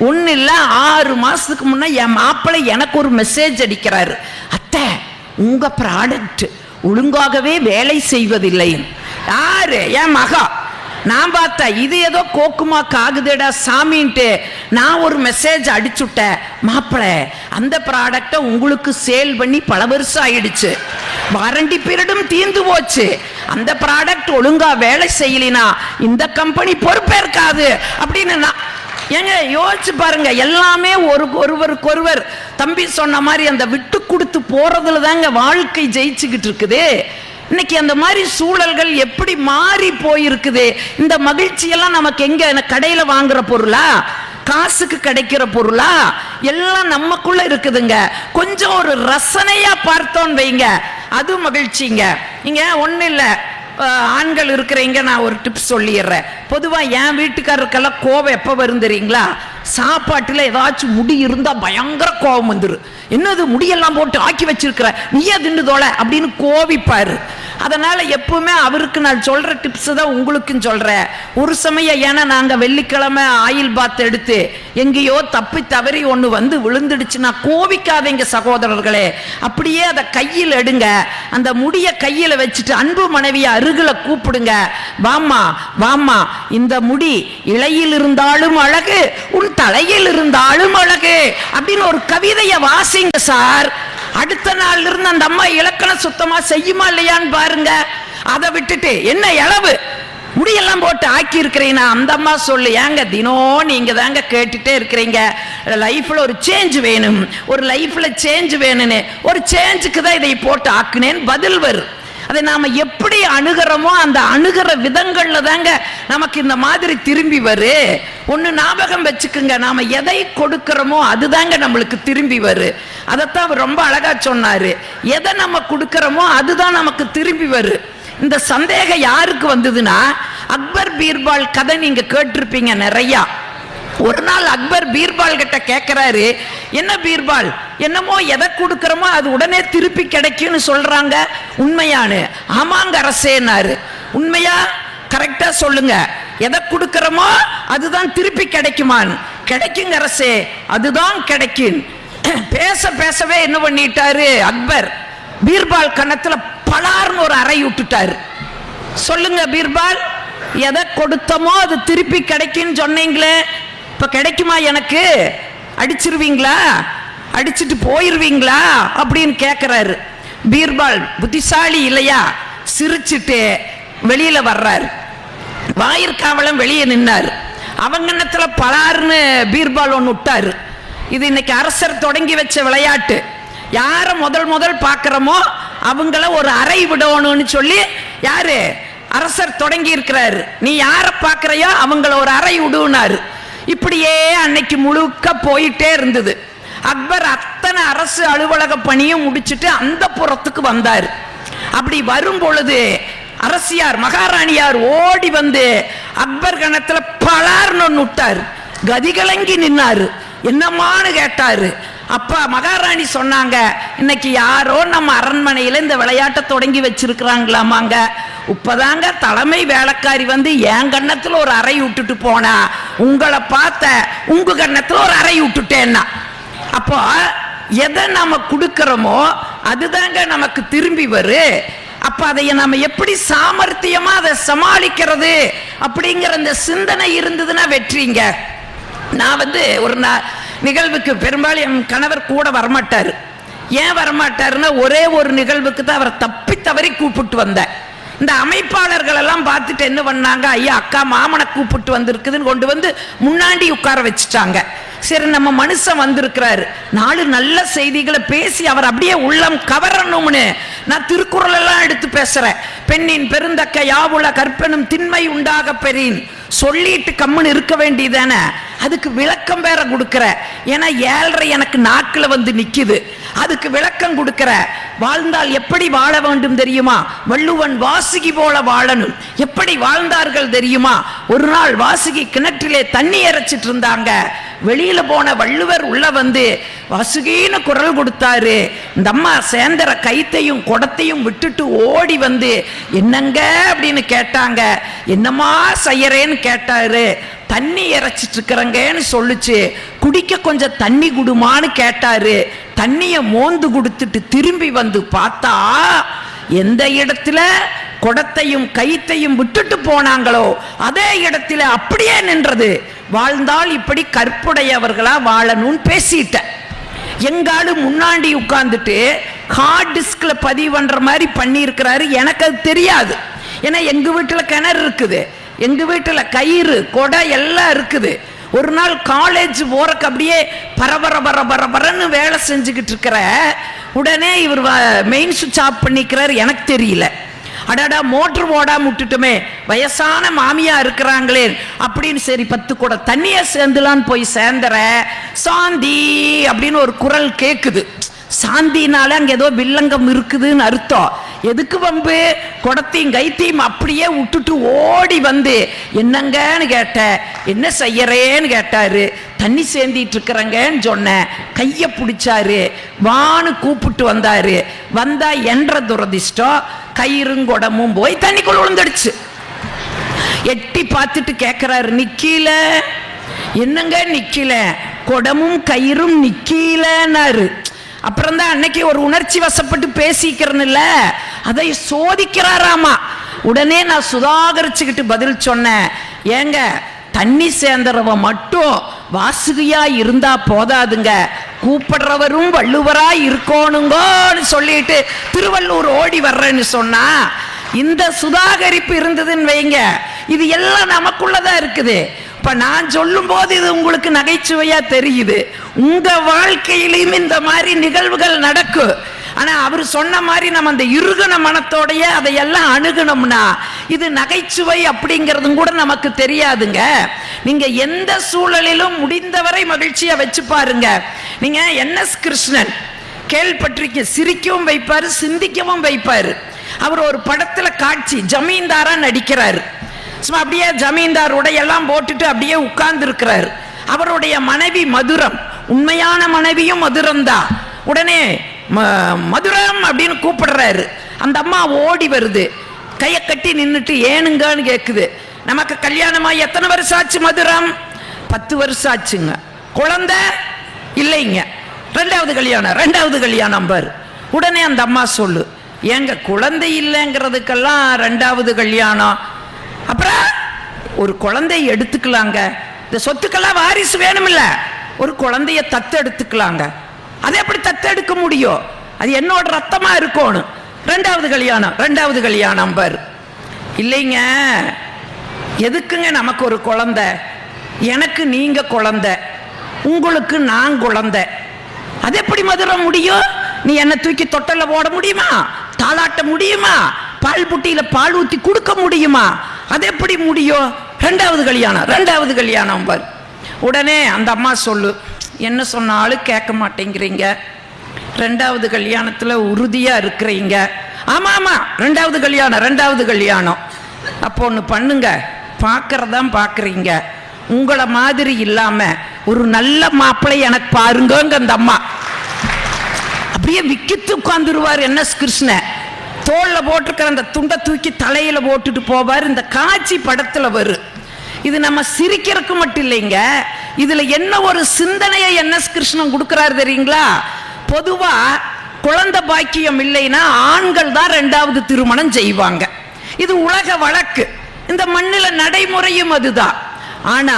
ஒன்றும் இல்லை, 6 மாதத்துக்கு முன்னே என் மாப்பிள்ளை எனக்கு ஒரு மெசேஜ் அடிக்கிறாரு, அத்தை உங்கள் ப்ராடக்ட் ஒழுங்காகவே வேலை செய்வதில்லை. யாரு? என் மகா. நான் பார்த்தேன், இது ஏதோ கோக்குமா காகுதேடா சாமின்ட்டு நான் ஒரு மெசேஜ் அடிச்சுட்டேன், மாப்பிள்ளை அந்த ப்ராடக்டை உங்களுக்கு சேல் பண்ணி பல வருஷம் ஆயிடுச்சு, வாரண்டி பீரியடும் தீர்ந்து போச்சு, அந்த ப்ராடக்ட் ஒழுங்கா வேலை செய்யலினா இந்த கம்பெனி பொறுப்பேற்காது அப்படின்னு நான். ஏங்க யோசிச்சு பாருங்க, எல்லாமே ஒருவருக்கொருவர் தம்பி சொன்ன மாதிரி அந்த விட்டு கொடுத்து போறதுல தாங்க வாழ்க்கை ஜெயிச்சுக்கிட்டு இருக்குது. இன்னைக்கு அந்த மாதிரி சூழல்கள் எப்படி மாறி போயிருக்குது. இந்த மகிழ்ச்சியெல்லாம் நமக்கு எங்க கடையில வாங்குற பொருளா, காசுக்கு கிடைக்கிற பொருளா, எல்லாம் நமக்குள்ள இருக்குதுங்க. கொஞ்சம் ஒரு ரசனையா பார்த்தோன்னு வைங்க, அது மகிழ்ச்சிங்க. இங்க ஒண்ணு இல்ல, ஆண்கள் இருக்கிறீங்க, நான் ஒரு டிப்ஸ் சொல்லிடுறேன். பொதுவாக என் வீட்டுக்காரருக்கெல்லாம் கோபம் எப்போ வரும் தெரியுங்களா? சாப்பாட்டில் ஏதாச்சும் முடி இருந்தால் பயங்கர கோபம் வந்துடும். என்னது முடியெல்லாம் போட்டு ஆக்கி வச்சிருக்கிற, நீயே திண்டுதோல அப்படின்னு கோவிப்பாரு. அதனால் எப்பவுமே அவருக்கு நான் சொல்கிற டிப்ஸ் தான் உங்களுக்கும் சொல்கிறேன். ஒரு சமயம் ஏன்னா நாங்கள் வெள்ளிக்கிழமை ஆயில் பாத் எடுத்து எங்கேயோ தப்பி தவறி ஒன்று வந்து விழுந்துடுச்சுன்னா கோவிக்காதீங்க சகோதரர்களே, அப்படியே அதை கையில் எடுங்க, அந்த முடியை கையில் வச்சுட்டு அன்பு மனைவியை அருகில கூப்பிடுங்க, வாமா வாமா இந்த முடி இலையில் இருந்தாலும் அழகு உன் தலையில் இருந்தாலும் அழகு அப்படின்னு ஒரு கவிதையை வாசிங்க சார். அடுத்த நாள் இருந்து அந்த அம்மா இலக்கணம் சுத்தமா செய்யுமா இல்லையான்னு பாருங்க. அதை விட்டுட்டு என்ன இளவு முடியெல்லாம் போட்டு ஆக்கி இருக்கிறீங்கன்னா அந்த அம்மா சொல்லு, ஏங்க தினம் நீங்க தாங்க கேட்டுட்டே இருக்கிறீங்க லைஃப்ல ஒரு சேஞ்ச் வேணும், ஒரு லைஃப்ல சேஞ்ச் வேணும்னு, ஒரு சேஞ்சுக்கு தான் இதை போட்டு ஆக்குனேன்னு பதில் வரும். அதை நாம எப்படி அணுகிறோமோ அந்த அணுகிற விதங்கள்ல தாங்க நமக்கு இந்த மாதிரி திரும்பி வரு. ஒண்ணு ஞாபகம் வச்சுக்குங்க, நாம எதை கொடுக்கிறோமோ அதுதாங்க நம்மளுக்கு திரும்பி வரு. அதைத்தான் அவர் ரொம்ப அழகா சொன்னாரு, எதை நம்ம கொடுக்கிறோமோ அதுதான் நமக்கு திரும்பி வரு. இந்த சந்தேகம் யாருக்கு வந்ததுன்னா, அக்பர் பீர்பால் கதை நீங்க கேட்டிருப்பீங்க நிறையா. ஒரு நாள் அக்பர் பீர்பால் கிட்ட கேட்கிறாரு, என்ன பீர்பால், என்னமோ எதை கொடுக்கிறோமோ அது உடனே திருப்பி கிடைக்கும்னு சொல்றாங்க, உண்மையானு? ஆமாங்க அரசேனாரு. உண்மையா கரெக்டா சொல்லுங்க, எதை கொடுக்கிறோமோ அதுதான் திருப்பி கிடைக்குமான்னு? கிடைக்குங்க அரசே, அதுதான் கிடைக்கும். பேச பேசவே என்ன பண்ணிட்டாரு அக்பர், பீர்பால் கன்னத்துல பலார்னு ஒரு அறை விட்டுட்டாரு. சொல்லுங்க பீர்பால், எதை கொடுத்தமோ அது திருப்பி கிடைக்குன்னு சொன்னீங்களே, இப்ப கிடைக்குமா? எனக்கு அடிச்சிருவீங்களா, அடிச்சுட்டு போயிருவீங்களா அப்படின்னு கேட்கிறாரு. பீர்பால் புத்திசாலி இல்லையா, சிரிச்சுட்டு வெளியில வர்றாரு. வாயிற்காவலம் வெளியே நின்னாரு. அவங்கன்னத்துல பலார்னு பீர்பால் ஒன்று விட்டாரு. இது இன்னைக்கு அரசர் தொடங்கி வச்ச விளையாட்டு. யார முதல் பார்க்கிறோமோ அவங்கள ஒரு அறை விடணும்னு சொல்லி யாரு அரசர் தொடங்கி இருக்கிறாரு. நீ யார பார்க்கிறையோ அவங்கள ஒரு அறை விடுனாரு. இப்படியே அன்னைக்கு முழுக்க போயிட்டே இருந்தது. அக்பர் அத்தனை அரசு அலுவலக பணியும் முடிச்சுட்டு அந்த புறத்துக்கு வந்தார். அப்படி வரும் பொழுது அரசியார் மகாராணியார் ஓடி வந்து அக்பர் கணத்துல பலார்னு விட்டாரு. கதிகலங்கி நின்னாரு. என்னமான்னு கேட்டாரு. அப்பா மகாராணி சொன்னாங்க, இன்னைக்கு யாரோ நம்ம அரண்மனையில இந்த விளையாட்டை தொடங்கி வச்சிருக்கிறாங்களாமாங்க. இப்பதாங்க தலைமை வேலைக்காரி வந்து என் கண்ணத்துல ஒரு அறை விட்டுட்டு போனா, உங்களை பார்த்த உங்க கண்ணத்துல ஒரு அறை விட்டுட்டேன்னா. அப்போ எதை நம்ம கொடுக்கிறோமோ அதுதாங்க நமக்கு திரும்பி வரு. அப்ப அதை நம்ம எப்படி சாமர்த்தியமா அதை சமாளிக்கிறது அப்படிங்கிற இந்த சிந்தனை இருந்ததுன்னா வெற்றிங்க. நான் வந்து ஒரு நிகழ்வுக்கு பெரும்பாலும் என் கணவர் கூட வரமாட்டாரு. ஏன் வரமாட்டாருன்னா, ஒரே ஒரு நிகழ்வுக்கு தான் அவரை தப்பி தவறி கூப்பிட்டு வந்தேன். இந்த அமைப்பாளர்கள் எல்லாம் பார்த்துட்டு என்ன பண்ணாங்க, ஐயா அக்கா மாமனை கூப்பிட்டு வந்திருக்குதுன்னு கொண்டு வந்து முன்னாடி உட்கார வச்சுட்டாங்க. சரி நம்ம மனுஷன் வந்திருக்கிறாரு, 4 நல்ல செய்திகளை பேசி அவர் அப்படியே உள்ளம் கவரணும்னு நான் திருக்குறள் எல்லாம் எடுத்து பேசுறேன். பெண்ணின் பெருந்தக்க யாவுல கற்பனும் திண்மை உண்டாக பெறின் சொல்லிட்டு கம்முன்னு இருக்க வேண்டியதானே. அதுக்கு விளக்கம் வேற கொடுக்கிற, ஏன்னா 7:30 எனக்கு நாக்குல வந்து நிக்குது. அதுக்கு விளக்கம் விளக்கம் கொடுக்கிற. வாழ்ந்தால் எப்படி வாழ வேண்டும் தெரியுமா? வள்ளுவன் வாசுகி போல வாழணும். எப்படி வாழ்ந்தார்கள் தெரியுமா? ஒரு நாள் வாசுகி கிணற்றிலே தண்ணி இறைச்சிட்டு இருந்தாங்க. வெளியில போன வள்ளுவர் உள்ள வந்து வாசுகின்னு குரல் கொடுத்தாரு. இந்த அம்மா சேந்தர கைத்தையும் குடத்தையும் விட்டுட்டு ஓடி வந்து என்னங்க அப்படின்னு கேட்டாங்க. என்னம்மா செய்யறேன்னு கேட்டாரு. தண்ணி இறைச்சிட்டு இருக்கிறங்கன்னு சொல்லுச்சு. குடிக்க கொஞ்சம் தண்ணி குடுமான்னு கேட்டாரு. தண்ணிய மோந்து கொடுத்துட்டு திரும்பி வந்து பார்த்தா எந்த இடத்துல குடத்தையும் கைத்தையும் விட்டுட்டு போனாங்களோ அதே இடத்துல அப்படியே நின்றது. வாழ்ந்தால் இப்படி கற்புடையவர்களா வாழணும்னு பேசிட்ட. எங்காலு முன்னாடி உட்கார்ந்துட்டு ஹார்ட் டிஸ்க்ல பதிவு பண்ற மாதிரி பண்ணி இருக்கிறாரு. எனக்கு அது தெரியாது. ஏன்னா எங்க வீட்டுல கிணறு இருக்குது, எங்க வீட்டுல கயிறு கொடை எல்லாம் இருக்குது. ஒரு நாள் காலேஜ் போறக்கு அப்படியே பரபரன்னு வேலை செஞ்சுக்கிட்டு இருக்கிற உடனே இவர் மெயின் சுவிட்ச் ஆஃப் பண்ணிக்கிறார். எனக்கு தெரியல. அடாடா மோட்டர் ஓடாம விட்டுட்டுமே, வயசான மாமியா இருக்கிறாங்களே அப்படின்னு சரி 10 கூட தண்ணிய சேர்ந்துலான்னு போய் சேர்ந்துற சாந்தி அப்படின்னு ஒரு குரல் கேக்குது. சாந்தினால அங்க ஏதோ வில்லங்கம் இருக்குதுன்னு அர்த்தம். எதுக்கு வம்பு? குடத்தையும் கைத்தையும் அப்படியே விட்டுட்டு ஓடி வந்து என்னங்கன்னு கேட்ட. என்ன செய்யறேன்னு கேட்டாரு. தண்ணி சேர்ந்திட்டு இருக்கிறங்கன்னு சொன்ன. கைய பிடிச்சாரு. வான்னு கூப்பிட்டு வந்தாரு. வந்தா என்ற துரதிஷ்டம் கயிறுங்கொடமும் போய் தண்ணிக்குள்ள விழுந்துடுச்சு. எட்டி பார்த்துட்டு கேட்கிறாரு, நிக்கல? என்னங்க நிக்கல? குடமும் கயிறும் நிக்கலன்னாரு. அப்புறம் தான் அன்னைக்கு ஒரு உணர்ச்சி வசப்பட்டு பேசிக்கிறேன்ல, அதை சோதிக்கிறாராமா. உடனே நான் சுதாகரிச்சுக்கிட்டு பதில் சொன்னேன். ஏங்க தண்ணி சேர்ந்தறவ மட்டும் வாசுகியா இருந்தா போதாதுங்க, கூப்பிடுறவரும் வள்ளுவரா இருக்கணுங்கன்னு சொல்லிட்டு திருவள்ளூர் ஓடி வர்றேன்னு சொன்னா, இந்த சுதாகரிப்பு இருந்ததுன்னு வைங்க, இது எல்லாம் நமக்குள்ளதான் இருக்குது. இப்ப நான் சொல்லும் போது இது உங்களுக்கு நகைச்சுவையா தெரியுது. உங்க வாழ்க்கையிலும் இந்த மாதிரி நிகழ்வுகள் நடக்கும். ஆனா அவர் சொன்ன மாதிரி நம்ம அந்த இறுகன மனத்தோடைய அதையெல்லாம் அணுகணும்னா இது நகைச்சுவை அப்படிங்கிறதும் கூட நமக்கு தெரியாதுங்க. நீங்க எந்த சூழலிலும் முடிந்தவரை மகிழ்ச்சியா வச்சு பாருங்க. நீங்க NS கிருஷ்ணன் கேள்விப்பட்டிருக்க, சிரிக்கவும் வைப்பாரு, சிந்திக்கவும் வைப்பாரு. அவர் ஒரு படத்துல காட்சி ஜமீன்தாரா நடிக்கிறாரு. சும்மா அப்படியே ஜமீன்தார் உடையெல்லாம் போட்டுட்டு அப்படியே உட்கார்ந்து இருக்கிறாரு. அவருடைய மனைவி மதுரம், உண்மையான மனைவியும் மதுரம் தான். உடனே மதுரம் அப்படின்னு கூப்பிடுறாரு. அந்த அம்மா ஓடி வருது, கையை கட்டி நின்றுட்டு ஏனுங்கன்னு கேக்குது. நமக்கு கல்யாணமா எத்தனை வருஷம் ஆச்சு மதுரம்? 10 வருஷம் ஆச்சுங்க. குழந்தை இல்லைங்க. 2வது கல்யாணம், 2வது கல்யாணம் பாரு. உடனே அந்த அம்மா சொல்லு, ஏங்க குழந்தை இல்லைங்கிறதுக்கெல்லாம் 2வது கல்யாணம்? அப்புறம் ஒரு குழந்தைய எடுத்துக்கலாங்க, இந்த சொத்துக்கெல்லாம் வாரிசு வேணுமில்ல, ஒரு குழந்தைய தத்து எடுத்துக்கலாங்க. அதை எப்படி தத்து எடுக்க முடியும்? அது என்னோட ரத்தமா இருக்கணும். 2வது கல்யாணம், 2வது கல்யாணம் பாரு. இல்லைங்க, எதுக்குங்க நமக்கு ஒரு குழந்தை? எனக்கு நீங்க குழந்தை, உங்களுக்கு நான் குழந்தை. அது எப்படி மதுர முடியும்? நீ என்ன தூக்கி தொட்டல போட முடியுமா? தாளாட்ட முடியுமா? பால் புட்டியில பால் ஊத்தி கொடுக்க முடியுமா? அது எப்படி முடியும்? 2வது கல்யாணம், 2வது கல்யாணம் பார். உடனே அந்த அம்மா சொல்லு, என்ன சொன்னாலும் கேட்க மாட்டேங்கிறீங்க, 2வது கல்யாணத்துல உறுதியா இருக்கிறீங்க. ஆமா ஆமா 2வது கல்யாணம், 2வது கல்யாணம். அப்போ ஒண்ணு பண்ணுங்க, பார்க்கறதான் பார்க்குறீங்க, உங்களை மாதிரி இல்லாம ஒரு நல்ல மாப்பிள்ளை எனக்கு பாருங்க. அந்த அம்மா அப்படியே விக்கித்து உட்கார்ந்துருவார். NS கிருஷ்ணன் தோல்ல போட்டிருக்கிற அந்த துண்டை தூக்கி தலையில போட்டுட்டு போவார். இந்த காட்சி படத்துல வரும். இது நம்ம சிரிக்கிறதுக்கு மட்டும் இல்லைங்க, இதுல என்ன ஒரு சிந்தனையை NS கிருஷ்ணன் கொடுக்கிறாரு தெரியுங்களா? பொதுவா குழந்தை பாக்கியம் இல்லைன்னா ஆண்கள் தான் 2வது திருமணம் செய்வாங்க. இது உலக வழக்கு, இந்த மண்ணில நடைமுறையும் அதுதான். ஆனா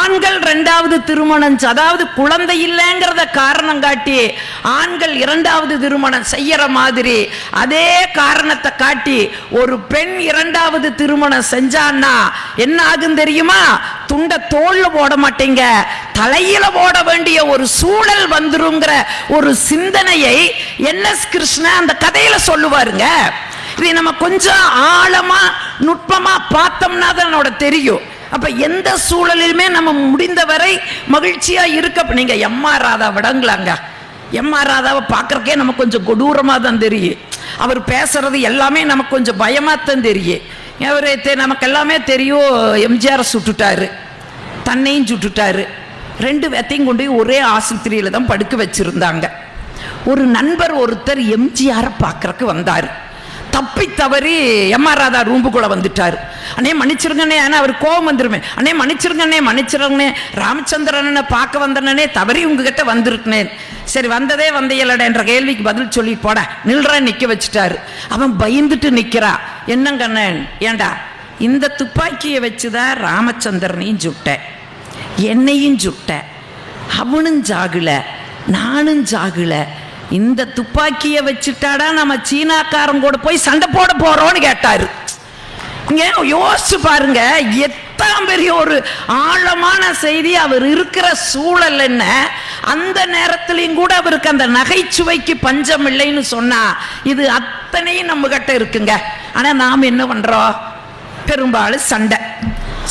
ஆண்கள் 2வது திருமணம், அதாவது குழந்தை இல்லைங்கிறத காரணம் காட்டி ஆண்கள் 2வது திருமணம் செய்யற மாதிரி அதே காரணத்தை காட்டி ஒரு பெண் 2வது திருமணம் செஞ்சான்னா என்ன ஆகும் தெரியுமா? துண்ட தோல்ல போட மாட்டீங்க, தலையில போட வேண்டிய ஒரு சூழல் வந்துருங்கிற ஒரு சிந்தனையை NS கிருஷ்ணன் அந்த கதையில சொல்லுவாருங்க. இதை நம்ம கொஞ்சம் ஆழமா நுட்பமா பார்த்தோம்னா தான் தெரியும். அப்ப எந்த சூழலிலுமே நம்ம முடிந்தவரை மகிழ்ச்சியா இருக்க. நீங்க எம்மா ராதா விடங்களாங்க, எம்ஆர் ராதாவை பார்க்கறக்கே நமக்கு கொஞ்சம் கொடூரமாக தான் தெரியும். அவர் பேசுறது எல்லாமே நமக்கு கொஞ்சம் பயமாக தான் தெரியும். அவர் நமக்கு எல்லாமே தெரியும். எம்ஜிஆரை சுட்டுட்டாரு, தன்னையும் சுட்டுட்டாரு. 2 பேர்த்தையும் கொண்டு ஒரே ஆஸ்பத்திரியில் தான் படுக்க வச்சிருந்தாங்க. ஒரு நண்பர் ஒருத்தர் எம்ஜிஆரை பார்க்கறக்கு வந்தார். தப்பி தவறி எம்ஆர் ராதா ரூம்புக்குள்ள வந்துட்டார். அண்ணே மன்னிச்சிருங்கண்ணே, ஆனால் அவர் கோபம் வந்துருமே. அண்ணே மன்னிச்சிருங்கண்ணே, ராமச்சந்திரனை பார்க்க வந்தனே, தவறி உங்ககிட்ட வந்திருக்கேன். சரி வந்ததே வந்தையலடா என்ற கேள்விக்கு பதில் சொல்லி போட நில்றான் நிற்க வச்சுட்டாரு. அவன் பயந்துட்டு நிற்கிறா. என்னங்கண்ணன், ஏண்டா இந்த துப்பாக்கியை வச்சுதான் ராமச்சந்திரனையும் சுட்டேன், என்னையும் சுட்டேன், அவனும் ஜாகுல நானும் ஜாகுல, இந்த துப்பாக்கியை வச்சுட்டாடா நம்ம சீனாக்காரன் கூட போய் சண்டை போட போறோம்னு கேட்டாரு. இங்க யோசிச்சு பாருங்க, எத்தனை பெரிய ஒரு ஆழமான செய்தி. அவர் இருக்கிற சூழல் என்ன, அந்த நேரத்திலையும் கூட அவருக்கு அந்த நகைச்சுவைக்கு பஞ்சம் இல்லைன்னு சொன்னா இது அத்தனையும் நம்ம கிட்ட இருக்குங்க. ஆனா நாம் என்ன பண்றோம், பெரும்பாலும் சண்டை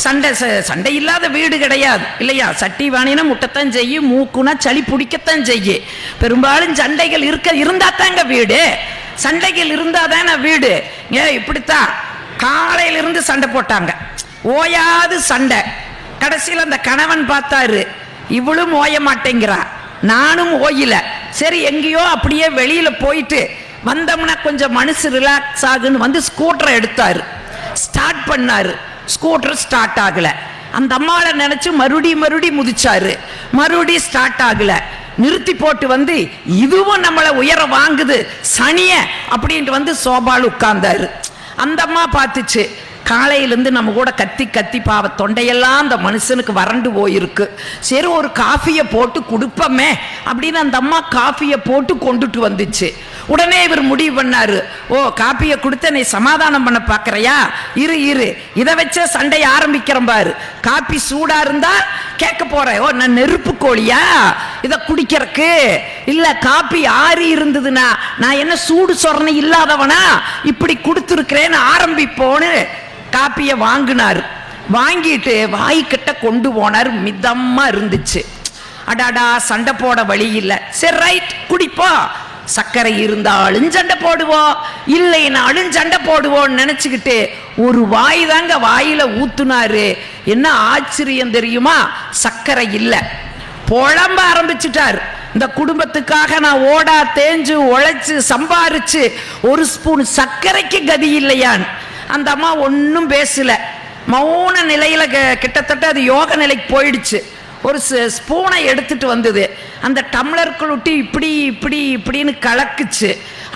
சண்டை சண்டை இல்லாத வீடு கிடையாது இல்லையா? சட்டி வாணினா முட்டைத்தான் செய்யும், மூக்குனா சளி பிடிக்கத்தான் செய்ய. பெரும்பாலும் சண்டைகள் இருந்தா தாங்க வீடு, சண்டைகள் இருந்தா தானே வீடு. ஏன் இப்படித்தான் காலையிலிருந்து சண்டை போட்டாங்க, ஓயாது சண்டை. கடைசியில் அந்த கணவன் பார்த்தாரு, இவளும் ஓய மாட்டேங்கிறா, நானும் ஓயில. சரி எங்கேயோ அப்படியே வெளியில போயிட்டு வந்தோம்னா கொஞ்சம் மனசு ரிலாக்ஸ் ஆகுன்னு வந்து ஸ்கூட்டரை எடுத்தாரு, ஸ்டார்ட் பண்ணாரு. ஸ்கூட்டர் ஸ்டார்ட் ஆகல. அந்த அம்மாவை நினைச்சு மறுபடி முதிச்சாரு, மறுபடி ஸ்டார்ட் ஆகல. நிறுத்தி போட்டு வந்து இதுவும் நம்மளை உயர வாங்குது சனிய அப்படின்ட்டு வந்து சோபால் உட்கார்ந்தாரு. அந்த அம்மா பார்த்துச்சு, காலையிலேருந்து நம்ம கூட கத்தி கத்தி பாவ தொண்டையெல்லாம் அந்த மனுஷனுக்கு வறண்டு போயிருக்கு. சரி ஒரு காஃபியை போட்டு கொடுப்போமே அப்படின்னு அந்த அம்மா காஃபியை போட்டு கொண்டுட்டு வந்துச்சு. உடனே இவர் முடிவு பண்ணாரு, ஓ காப்பியை கொடுத்து நீ சமாதானம் பண்ண பார்க்கறியா, இரு இதை வச்ச சண்டையை ஆரம்பிக்கிறேன் பாரு. காப்பி சூடா இருந்தா கேட்க போறேன், ஓ நான் நெருப்பு கோழியா இதை குடிக்கிறக்கு, இல்ல காப்பி ஆறி இருந்ததுன்னா நான் என்ன சூடு சொரணை இல்லாதவனா இப்படி கொடுத்துருக்கிறேன்னு ஆரம்பிப்போன்னு காப்பியை வாங்கினார். வாங்கிட்டு வாய்க்கிட்ட கொண்டு போனார். மிதமா இருந்துச்சு. அடாடா சண்டை போட வழி இல்லை. சரி ரைட் குடிப்போம், சர்க்கரை இருந்தாலும் சண்டை போடுவோம், இல்லைனாலும் சண்டை போடுவோம் நினைச்சுக்கிட்டு ஒரு வாய் தாங்க வாயில ஊத்துனாரு. என்ன ஆச்சரியம் தெரியுமா, சர்க்கரை இல்லை. புலம்ப ஆரம்பிச்சுட்டார். இந்த குடும்பத்துக்காக நான் ஓடா தேஞ்சு உழைச்சு சம்பாரிச்சு ஒரு ஸ்பூன் சர்க்கரைக்கு கதி இல்லையான். அந்த அம்மா ஒன்றும் பேசல, மௌன நிலையில கிட்டத்தட்ட அது யோக நிலைக்கு போயிடுச்சு. ஒரு ஸ்பூனை எடுத்துட்டு வந்தது, அந்த டம்ளருக்குள் விட்டு இப்படி இப்படி இப்படின்னு கலக்குச்சு.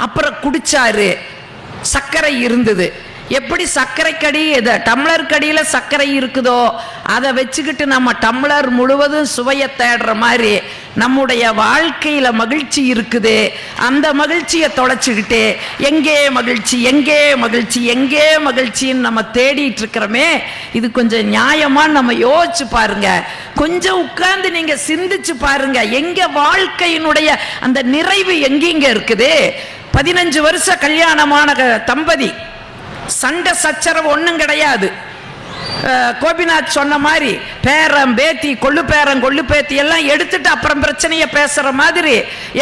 அப்புறம் குடிச்சாரு. சர்க்கரை இருந்தது. எப்படி சர்க்கரை கடி டம்ளர் கடியில் சர்க்கரை இருக்குதோ அதை வச்சுக்கிட்டு நம்ம டம்ளர் முழுவதும் சுவையை தேடுற மாதிரி நம்முடைய வாழ்க்கையில் மகிழ்ச்சி இருக்குது. அந்த மகிழ்ச்சியை தொலைச்சிக்கிட்டு எங்கே மகிழ்ச்சி எங்கே மகிழ்ச்சி எங்கே மகிழ்ச்சின்னு நம்ம தேடிட்டு இருக்கிறோமே, இது கொஞ்சம் நியாயமாக நம்ம யோசிச்சு பாருங்க. கொஞ்சம் உட்கார்ந்து நீங்க சிந்திச்சு பாருங்க, எங்க வாழ்க்கையினுடைய அந்த நிறைவு எங்கெங்க இருக்குது. 15 வருஷம் கல்யாணமான தம்பதி, சண்டை சச்சரவு ஒன்றும் கிடையாது. கோபிநாத் சொன்ன மாதிரி பேரம் பேத்தி கொள்ளு பேரம் கொள்ளு பேத்தி எல்லாம் எடுத்துட்டு அப்புறம் பிரச்சனையை பேசுற மாதிரி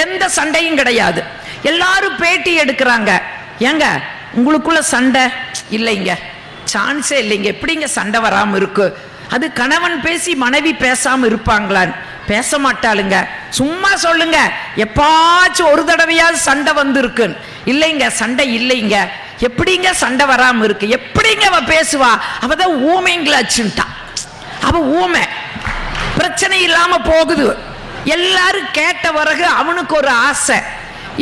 எந்த சண்டையும் கிடையாது. எல்லாரும் பேட்டி எடுக்கிறாங்க. ஏங்க உங்களுக்குள்ள சண்டை இல்லைங்க, சான்ஸே இல்லைங்க, எப்படிங்க சண்டை வராம இருக்கு? அது கணவன் பேசி மனைவி பேசாம இருப்பாங்களான்னு? பேச மாட்டாளுங்க. சும்மா சொல்லுங்க, எப்பாச்சும் ஒரு தடவையாவது சண்டை வந்திருக்குன்னு. இல்லைங்க சண்டை இல்லைங்க. எப்படிங்க சண்டை வராம இருக்கு? எப்படிங்க அவ பேசுவா? அவதான் ஊமைங்களாச்சுட்டான். அவ ஊமை, பிரச்சனை இல்லாம போகுது. எல்லாரும் கேட்ட பிறகு அவனுக்கு ஒரு ஆசை,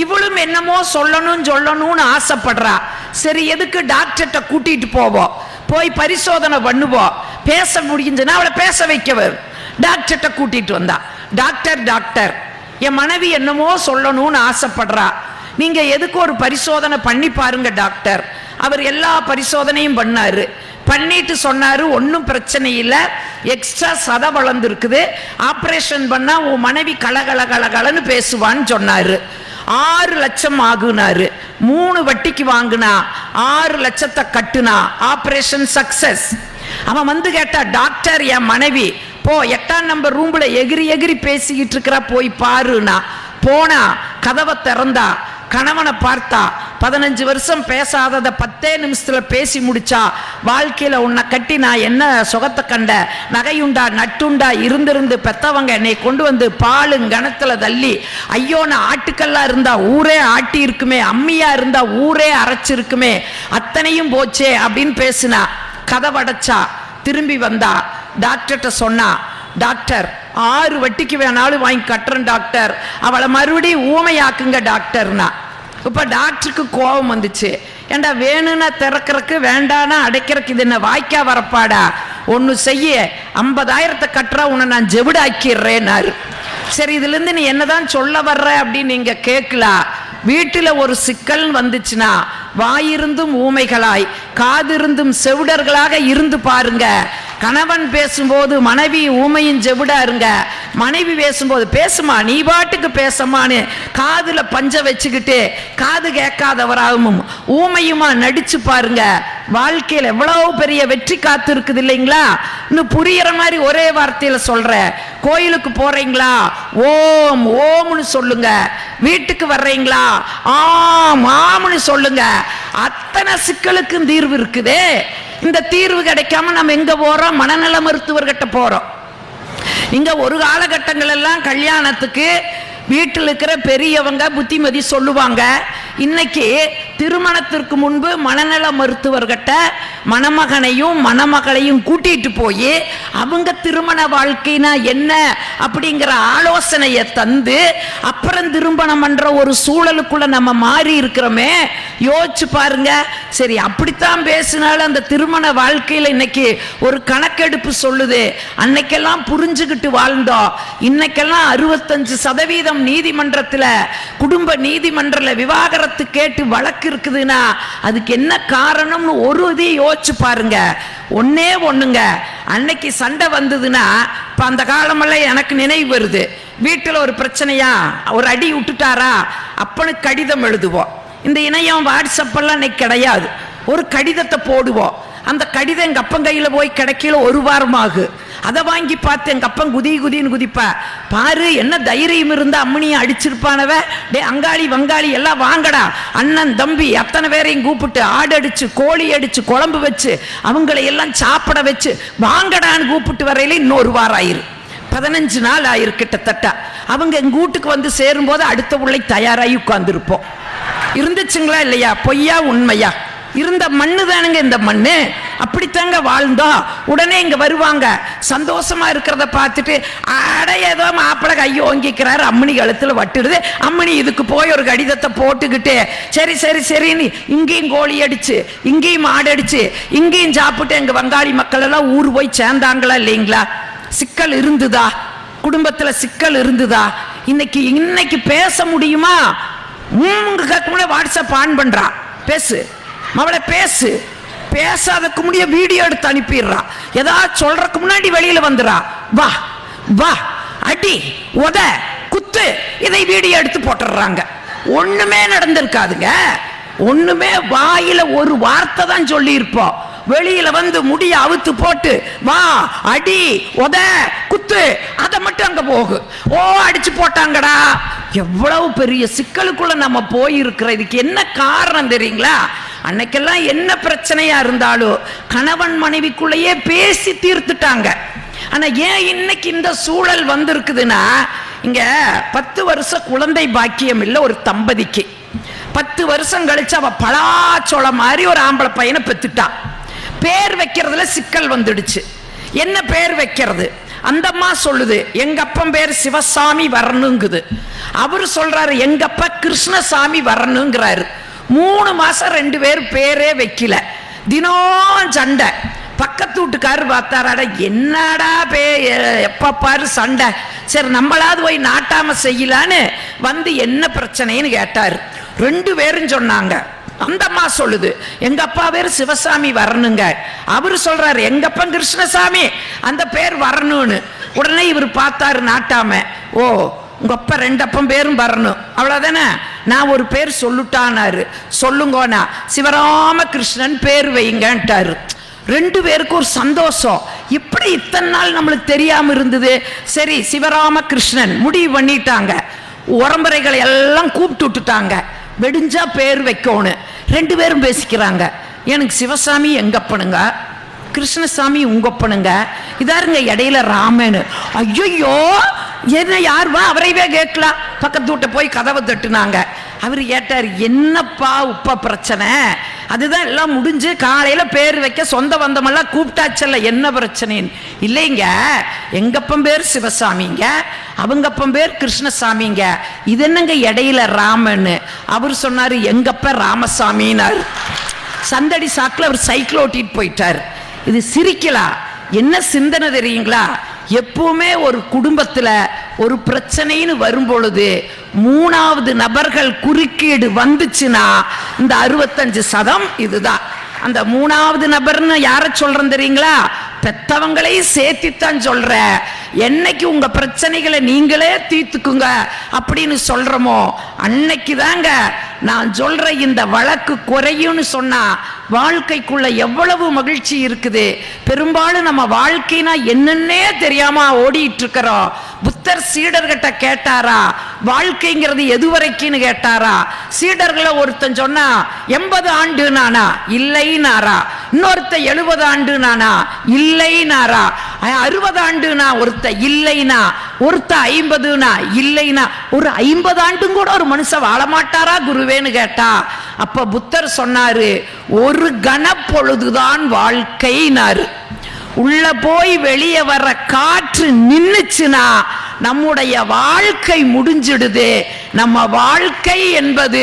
இவளும் என்னமோ சொல்லணும்னு ஆசைப்படுறா. சரி எதுக்கு டாக்டர்கிட்ட கூட்டிட்டு போவோம், போய் பரிசோதனை பண்ணுவோம், பேச முடிஞ்சுன்னா அவளை பேச வைக்கவர். டாக்டர்கிட்ட கூட்டிட்டு வந்தா, டாக்டர் என் மனைவி என்னமோ சொல்லணும்னு ஆசைப்படுறா, நீங்க எதுக்கு ஒரு பரிசோதனை பண்ணி பாருங்க டாக்டர். அவர் எல்லா பரிசோதனையும் பண்ணாரு. பண்ணிட்டு சொன்னாரு, ஒன்றும் பிரச்சனை இல்லை, எக்ஸ்ட்ரா சதை வளர்ந்துருக்குது, ஆப்ரேஷன் பண்ணா உன் மனைவி கலகலன்னு பேசுவான்னு சொன்னாரு. 6 லட்சம் ஆகுனாரு. 3 வட்டிக்கு வாங்கினா 6 லட்சத்தை கட்டுனா ஆப்ரேஷன் சக்சஸ். அவன் வந்து கேட்டா, டாக்டர் என் மனைவி போ 8ஆம் நம்பர் ரூம்ல எகிரி பேசிக்கிட்டு இருக்கிறா, போய் பாருனா. போனா கதவை திறந்தா கணவனை பார்த்தா 15 வருஷம் பேசாததை 10 நிமிஷத்துல பேசி முடிச்சா. வாழ்க்கையில உன்னை கட்டி நான் என்ன சுகத்தை கண்ட, நகையுண்டா நட்டுண்டா, இருந்திருந்து பெத்தவங்க என்னை கொண்டு வந்து பாலுங்கணத்துல தள்ளி, ஐயோ நான் ஆட்டுக்கல்லா இருந்தா ஊரே ஆட்டி இருக்குமே, அம்மியா இருந்தா ஊரே அரைச்சிருக்குமே, அத்தனையும் போச்சே அப்படின்னு பேசினா. கதவடைச்சா, திரும்பி வந்தா, டாக்டர்கிட்ட சொன்னா, டாக்டர் 6 வட்டிக்கு வேணாலும் வாங்கி கட்டுறேன் டாக்டர், அவளை மறுபடியும் ஊமையாக்குங்க டாக்டர்னா. இப்போ டாக்டருக்கு கோபம் வந்துச்சு. ஏண்டா வேணும்னா திறக்கிறதுக்கு வேண்டானா அடைக்கிறதுக்கு இது என்ன வாய்க்கா வரப்பாடா, ஒன்று செய்ய 50,000 கட்டுறா உன்னை நான் ஜெவிடாக்கிடுறேன்னாரு. சரி இதுலேருந்து நீ என்னதான் சொல்ல வர்ற அப்படின்னு நீங்க கேட்கலாம். வீட்டில் ஒரு சிக்கல் வந்துச்சுன்னா வாயிருந்தும் ஊமைகளாய் காதிருந்தும் செவிடர்களாக இருந்து பாருங்க. கணவன் பேசும்போது மனைவி ஊமையும் செவிடா இருங்க. மனைவி பேசும்போது பேசுமா நீ பாட்டுக்கு பேசமான்னு காதுல பஞ்ச வச்சுக்கிட்டு காது கேட்காதவராகவும் ஊமையுமா நடிச்சு பாருங்க. வாழ்க்கையில் எவ்வளவு பெரிய வெற்றி காத்து இருக்குது இல்லைங்களா? இன்னும் புரியுற மாதிரி ஒரே வார்த்தையில சொல்ற, கோயிலுக்கு போறீங்களா ஓம் ஓம்னு சொல்லுங்க, வீட்டுக்கு வர்றீங்களா ஆம் ஆம்னு சொல்லுங்க. அத்தனை சிக்கலுக்கும் தீர்வு இருக்குதே. இந்த தீர்வு கிடைக்காம நம்ம எங்க போறோம்? மனநல மருத்துவர்கிட்ட போறோம். இங்க ஒரு காலகட்டங்கள் எல்லாம் கல்யாணத்துக்கு வீட்டில் இருக்கிற பெரியவங்க புத்திமதி சொல்லுவாங்க. இன்னைக்கு திருமணத்திற்கு முன்பு மனநல மருத்துவர்கிட்ட மணமகனையும் மணமகளையும் கூட்டிட்டு போய் அவங்க திருமண வாழ்க்கைனா என்ன அப்படிங்கிற ஆலோசனையை தந்து அப்புறம் திருமணம் பண்ற ஒரு சூழலுக்குள்ள நம்ம மாறி இருக்கிறோமே. யோசிச்சு பாருங்க. சரி அப்படித்தான் பேசினாலும் அந்த திருமண வாழ்க்கையில இன்னைக்கு ஒரு கணக்கெடுப்பு சொல்லுது. அன்னைக்கெல்லாம் புரிஞ்சுக்கிட்டு வாழ்ந்தோம். இன்னைக்கெல்லாம் 65% நீதிமன்றத்தில் குடும்ப நீதிமன்றத்தில் விவாகரத்து கேட்டு வழக்கு இருக்குதுன்னா அதுக்கு என்ன காரணம்னு ஒரு இதை யோசிச்சு பாருங்க. ஒன்னே ஒண்ணுங்க, அன்னைக்கு சண்டை வந்ததுன்னா இப்ப அந்த காலமெல்லாம் எனக்கு நினைவு வருது. வீட்டில் ஒரு பிரச்சனையா, ஒரு அடி விட்டுட்டாரா, அப்பனுக்கு கடிதம் எழுதுவோம். இந்த இணையம் வாட்ஸ்அப் எல்லாம் இன்னைக்கு கிடையாது. ஒரு கடிதத்தை போடுவோம். அந்த கடிதம் எங்க அப்பன் கையில போய் கிடைக்கல 1 வாரம் ஆகு. அதை வாங்கி பார்த்து எங்க அப்பன் குதின்னு குதிப்பா. பாரு என்ன தைரியம் இருந்தா அம்மனியை அடிச்சிருப்பானவ. டே அங்காளி வங்காளி எல்லாம் வாங்கடா, அண்ணன் தம்பி அத்தனை பேரையும் கூப்பிட்டு ஆடு அடிச்சு கோழி அடிச்சு குழம்பு வச்சு அவங்களை எல்லாம் சாப்பிட வச்சு வாங்கடான்னு கூப்பிட்டு வரையில இன்னொரு வாரம் ஆயிரு. 15 நாள் ஆயிரு கிட்டத்தட்ட. அவங்க எங்க வீட்டுக்கு வந்து சேரும் போது அடுத்த பிள்ளை தயாராகி உட்கார்ந்துருப்போம். இருந்துச்சுங்களா இல்லையா? பொய்யா உண்மையா? இருந்த மண்ணு தானுங்க இந்த மண்ணு. அப்படித்தாங்க வாழ்ந்தோம். உடனே இங்க வருவாங்க, சந்தோஷமா இருக்கிறத பார்த்துட்டு அட ஏதோ மாப்பிள்ளை கையை ஓங்கிக்கிறாரு, அம்மனி கழுத்துல வட்டுடுது, அம்மனி இதுக்கு போய் ஒரு கடிதத்தை போட்டுக்கிட்டு சரி சரி சரின்னு இங்கேயும் கோழி அடிச்சு இங்கேயும் மாடு அடிச்சு இங்கேயும் சாப்பிட்டு எங்க வங்காளி மக்கள் எல்லாம் ஊர் போய் சேர்ந்தாங்களா இல்லைங்களா? சிக்கல் இருந்துதா? குடும்பத்துல சிக்கல் இருந்துதா? இன்னைக்கு பேச முடியுமா? வாட்ஸ்அப் ஆன் பண்றா, பேசு அவளை பேசு, பேசாதக்கு முடிய வீடியோ எடுத்து அனுப்பிடுறா, ஏதாவது சொல்றதுக்கு முன்னாடி வெளியில வந்துடா, வா வா அடி உத குத்து, இதை வீடியோ எடுத்து போட்டுடுறாங்க. ஒண்ணுமே நடந்திருக்காதுங்க. ஒண்ணுமே வாயில ஒரு வார்த்தை தான் சொல்லி இருப்போம். வெளியில வந்து முடிய அவுத்து போட்டு வா அடி உத குத்து, அதை மட்டும் அங்க போகு. ஓ அடிச்சு போட்டாங்கடா. எவ்வளவு பெரிய சிக்கலுக்குள்ள நம்ம போயிருக்கிற. இதுக்கு என்ன காரணம் தெரியுங்களா? அன்னைக்கெல்லாம் என்ன பிரச்சனையா இருந்தாலும் கணவன் மனைவிக்குள்ளேயே பேசி தீர்த்துட்டாங்க. ஆனா ஏன் இன்னைக்கு இந்த சூழல் வந்திருக்குதுன்னா, இங்க 10 வருஷம் குழந்தை பாக்கியம் இல்லை ஒரு தம்பதிக்கு. 10 வருஷம் கழிச்சு அவ பலாச்சோள மாதிரி ஒரு ஆம்பளை பையனை பெத்துட்டா. பேர் வைக்கிறதுல சிக்கல் வந்துடுச்சு. என்ன பேர் வைக்கிறது? அந்த அம்மா சொல்லுது எங்க அப்பன் பேர் சிவசாமி வரணுங்குது. அவரு சொல்றாரு எங்க அப்பா கிருஷ்ணசாமி வரணுங்கிறாரு. 3 மாசம் 2 பேர் பேரே வைக்கல. தினம் சண்டை. பக்கத்து வீட்டுக்காரரு பார்த்தாராட, என்னடா எப்ப பாரு சண்டை, சரி நம்மளாவது போய் நாட்டாம செய்யலான்னு வந்து என்ன பிரச்சனைன்னு கேட்டாரு. 2 பேரும் சொன்னாங்க. அந்த அம்மா சொல்லுது எங்க அப்பா பேர் சிவசாமி வரணுங்க. அவரு சொல்றாரு எங்க அப்பா கிருஷ்ணசாமி அந்த பேர் வரணும்னு. உடனே இவர் பார்த்தாரு நாட்டாம, ஓ உங்க அப்பா 2 அப்பம் பேரும் வரணும் அவ்வளவுதானே, நான் ஒரு பேர் சொல்லுட்டானாரு. சொல்லுங்கோனா சிவராம கிருஷ்ணன் பேர் வைங்கன்ட்டாரு. 2 பேருக்கு ஒரு சந்தோஷம். இப்படி இத்தனை நாள் நம்மளுக்கு தெரியாம இருந்தது. சரி சிவராம கிருஷ்ணன் முடிவு பண்ணிட்டாங்க. உறம்பறைகளை எல்லாம் கூப்பிட்டு விட்டுட்டாங்க. வெடிஞ்சா பேர் வைக்கணும். 2 பேரும் பேசிக்கிறாங்க. எனக்கு சிவசாமி எங்கப்பனுங்க, கிருஷ்ணசாமி உங்கப்பனுங்க, இதாருங்க இடையில ராமனு. ஐயோ என்ன யாருவா? அவரைவே கேட்கலாம். பக்கத்து வீட்டை போய் கதவை தட்டுனாங்க. அவர் கேட்டார், என்னப்பா உப்ப பிரச்சனை? அதுதான் எல்லாம் முடிஞ்சு காலையில பேர் வைக்க சொந்த பந்தமெல்லாம் கூப்பிட்டாச்சல்ல, என்ன பிரச்சனைன்னு. இல்லைங்க, எங்கப்பன் பேர் சிவசாமிங்க, அவங்கப்பன் பேர் கிருஷ்ணசாமிங்க, இது என்னங்க இடையில ராமன்னு. அவர் சொன்னாரு, எங்கப்ப ராமசாமின்னாரு. சந்தடி சாக்கில் அவர் சைக்கிள் ஓட்டிட்டு போயிட்டார். இது சிரிக்கலாம். என்ன சிந்தனை தெரியுங்களா? எப்பவுமே ஒரு குடும்பத்துல ஒரு பிரச்சனைன்னு வரும் பொழுது 3வது நபர்கள் குறுக்கீடு வந்துச்சுன்னா இந்த 65% இதுதான். அந்த 3வது நபர்னு யார சொல்றேன் தெரியுங்களா? பெத்தவங்களையும் சேர்த்தித்தான் சொல்ற. என்னைக்கு உங்க பிரச்சனைகளை நீங்களே தீர்த்துக்குங்க அப்படின்னு சொல்றோமோ அன்னைக்கு தாங்க நான் சொல்ற இந்த வழக்கு குறையும்னு சொன்னா வாழ்க்கைக்குள்ள எவ்வளவு மகிழ்ச்சி இருக்குது. பெரும்பாலும் நம்ம வாழ்க்கைனா என்னன்னே தெரியாம ஓடிட்டு இருக்கிறோம். புத்தர் சீடர்கிட்ட கேட்டாரா வாழ்க்கைங்கிறது எது வரைக்கும்னு கேட்டாரா? சீடர்களை ஒருத்தன் சொன்னா 80 ஆண்டு நானா, இல்லைனாரா. இன்னொருத்த 70 ஆண்டு நானா, இல்லைனாரா. 60 ஆண்டுனா ஒருத்த இல்லைனா, ஒருத்த 50னா இல்லைனா. ஒரு 50 ஆண்டும் கூட ஒரு மனுஷன் வாழ மாட்டாரா குருவேன்னு கேட்டா, அப்ப புத்தர் சொன்னாரு, ஒரு கணப்பொழுதுதான் வாழ்க்கைனாரு. உள்ள போய் வெளியே வர்ற காற்று நின்னுச்சுன்னா நம்முடைய வாழ்க்கை முடிஞ்சிடுது. நம்ம வாழ்க்கை என்பது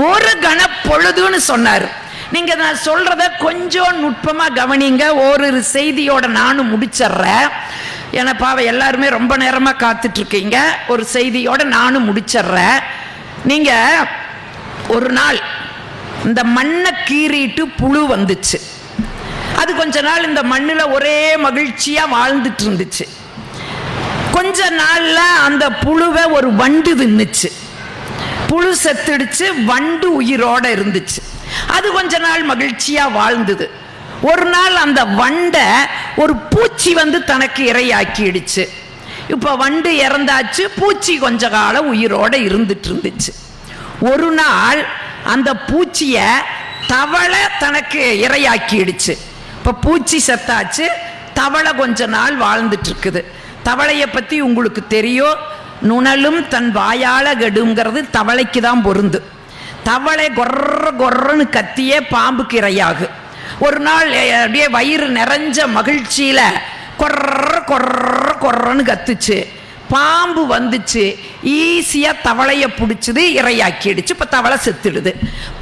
ஒரு கணப்பொழுதுன்னு சொன்னார். நீங்க நான் சொல்றத கொஞ்சம் நுட்பமா கவனிங்க. ஒரு செய்தியோட நானும் முடிச்சிடுறேன். ஏன்னா பாவ எல்லாருமே ரொம்ப நேரமா காத்துட்டு இருக்கீங்க. ஒரு செய்தியோட நானும் முடிச்சிடுறேன். நீங்க ஒரு நாள் இந்த மண்ணை கீறிட்டு புழு வந்துச்சு. அது கொஞ்ச நாள் இந்த மண்ணில் ஒரே மகிழ்ச்சியா வாழ்ந்துட்டு இருந்துச்சு. கொஞ்ச நாள்ல அந்த புழுவை ஒரு வண்டு தின்னுச்சு. புழு செத்துடுச்சு, வண்டு உயிரோட இருந்துச்சு. அது கொஞ்ச நாள் மகிழ்ச்சியா வாழ்ந்தது. ஒரு நாள் அந்த வண்டை ஒரு பூச்சி வந்து தனக்கு இரையாக்கிடுச்சு. இப்ப வண்டு இறந்தாச்சு, பூச்சி கொஞ்ச காலம் உயிரோட இருந்துட்டு இருந்துச்சு. ஒரு நாள் அந்த பூச்சிய தவளை தனக்கு இரையாக்கிடுச்சு. இப்ப பூச்சி செத்தாச்சு, தவளை கொஞ்ச நாள் வாழ்ந்துட்டு இருக்குது. தவளையை பத்தி உங்களுக்கு தெரியும். நுணலும் தன் வாயால கெடுங்கிறது தவளைக்கு தான் பொருந்து. தவளை கொர்ற கொர்றன்னு கத்தியே பாம்புக்கு இரையாகு. ஒரு நாள் அப்படியே வயிறு நிறைஞ்ச மகிழ்ச்சியில கொர்ற கொர்ற கொர்றன்னு கத்துச்சு. பாம்பு வந்துச்சு, ஈஸியா தவளைய பிடிச்சது, இரையாக்கிடுச்சு. இப்ப தவளை செத்துடுது.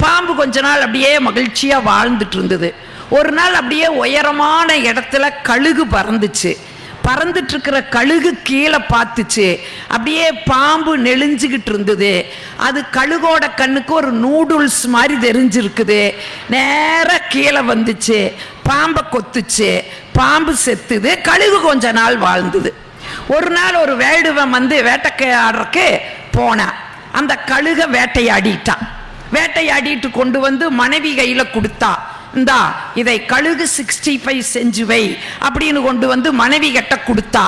பாம்பு கொஞ்ச நாள் அப்படியே மகிழ்ச்சியா வாழ்ந்துட்டு இருந்தது. ஒரு நாள் அப்படியே உயரமான இடத்துல கழுகு பறந்துச்சு. பறந்துட்டு இருக்கிற கழுகு கீழே பார்த்துச்சு. அப்படியே பாம்பு நெளிஞ்சுக்கிட்டு இருந்தது. அது கழுகோட கண்ணுக்கு ஒரு நூடுல்ஸ் மாதிரி தெரிஞ்சிருக்குது. நேர கீழே வந்துச்சு, பாம்பை கொத்துச்சு. பாம்பு செத்துது, கழுகு கொஞ்ச நாள் வாழ்ந்தது. ஒரு நாள் ஒரு வேடுவன் வந்து வேட்டையாடுறக்கு போனான். அந்த கழுக வேட்டையாடிட்டான். வேட்டையாடிட்டு கொண்டு வந்து மனைவி கையில கொடுத்தா, இந்தா இதை கழுகு 65 செஞ்சு வை அப்படின்னு கொண்டு வந்து மனைவி கிட்ட கொடுத்தா.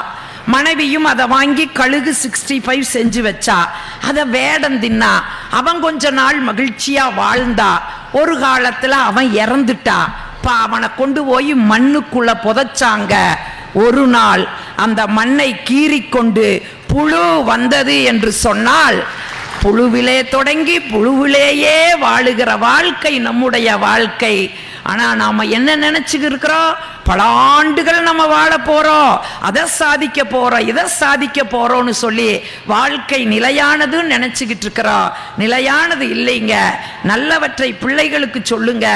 மனைவியும் அதை வாங்கி கழுகு 65 செஞ்சு வச்சா. அதை வேடம் தின்னா. அவன் கொஞ்ச நாள் மகிழ்ச்சியா வாழ்ந்தா. ஒரு காலத்துல அவன் இறந்துட்டா. அவனை கொண்டு போய் மண்ணுக்குள்ள புதைச்சாங்க. ஒரு நாள் அந்த மண்ணை கீறிக்கொண்டு புழு வந்தது என்று சொன்னால், புழுவிலே தொடங்கி புழுவிலேயே வாழுகிற வாழ்க்கை நம்முடைய வாழ்க்கை. ஆனா நாம என்ன நினைச்சுக்கிட்டு இருக்கிறோம்? பல ஆண்டுகள் நம்ம வாழ போறோம், அதை சாதிக்க போறோம், இதை சாதிக்க போறோம்னு சொல்லி வாழ்க்கை நிலையானதுன்னு நினைச்சுக்கிட்டு இருக்கிறோம். நிலையானது இல்லைங்க. நல்லவற்றை பிள்ளைகளுக்கு சொல்லுங்க.